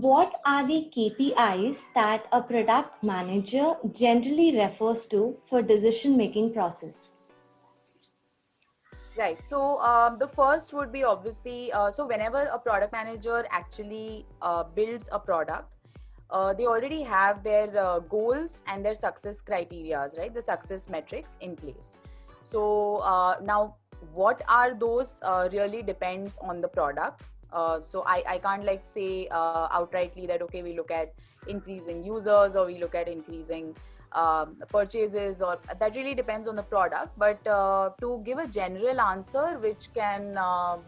What are the KPIs that a product manager generally refers to for decision-making process? Right. So the first would be obviously, so whenever a product manager actually builds a product, they already have their goals and their success criterias, right? The success metrics in place. So now, what are those really depends on the product. So I can't like say outrightly that, okay, we look at increasing users or we look at increasing purchases, or that really depends on the product. But to give a general answer which can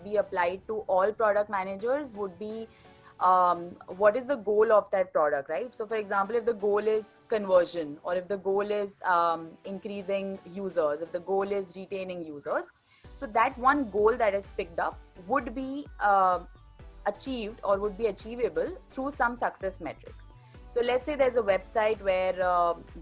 be applied to all product managers would be, what is the goal of that product, right? So for example, if the goal is conversion, or if the goal is increasing users, if the goal is retaining users, so that one goal that is picked up would be achieved or would be achievable through some success metrics. So let's say there's a website where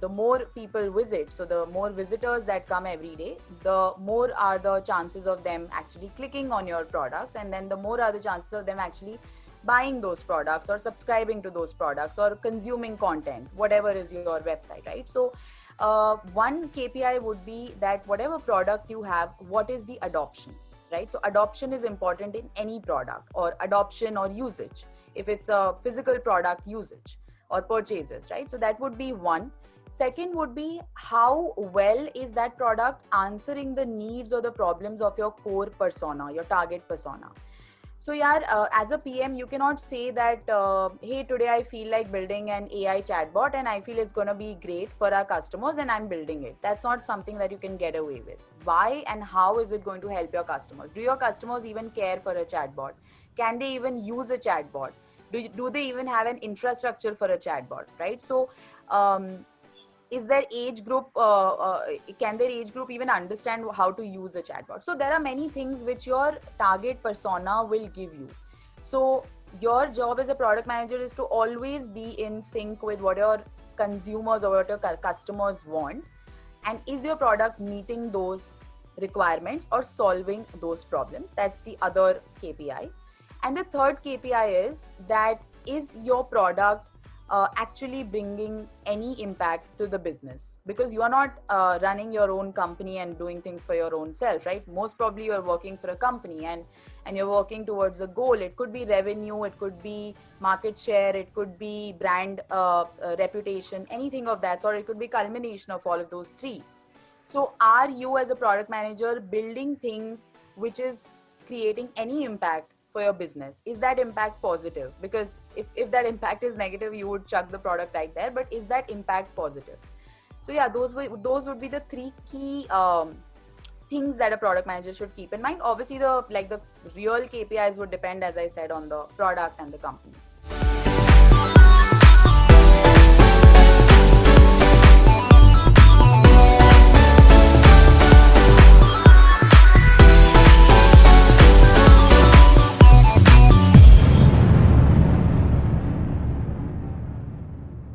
the more people visit, so the more visitors that come every day, the more are the chances of them actually clicking on your products, and then the more are the chances of them actually buying those products or subscribing to those products or consuming content, whatever is your website, right? So one KPI would be that whatever product you have, what is the adoption, right? So adoption is important in any product, or adoption or usage, if it's a physical product, usage or purchases, right? So that would be one. Second would be, how well is that product answering the needs or the problems of your core persona, your target persona. So yeah, as a PM, you cannot say that, hey, today I feel like building an AI chatbot and I feel it's going to be great for our customers and I'm building it. That's not something that you can get away with. Why and how is it going to help your customers? Do your customers even care for a chatbot? Can they even use a chatbot? Do they even have an infrastructure for a chatbot, right? So is their age group, can their age group even understand how to use a chatbot? So there are many things which your target persona will give you. So your job as a product manager is to always be in sync with what your consumers or what your customers want, and is your product meeting those requirements or solving those problems. That's the other KPI. And the third KPI is that, is your product actually bringing any impact to the business? Because you are not running your own company and doing things for your own self, right? Most probably you're working for a company, and you're working towards a goal. It could be revenue, it could be market share, it could be brand reputation, anything of that sort. It could be culmination of all of those three. So are you as a product manager building things which is creating any impact for your business? Is that impact positive? Because if that impact is negative, you would chuck the product right there. But is that impact positive? So yeah, those would be the three key things that a product manager should keep in mind. Obviously, the real KPIs would depend, as I said, on the product and the company.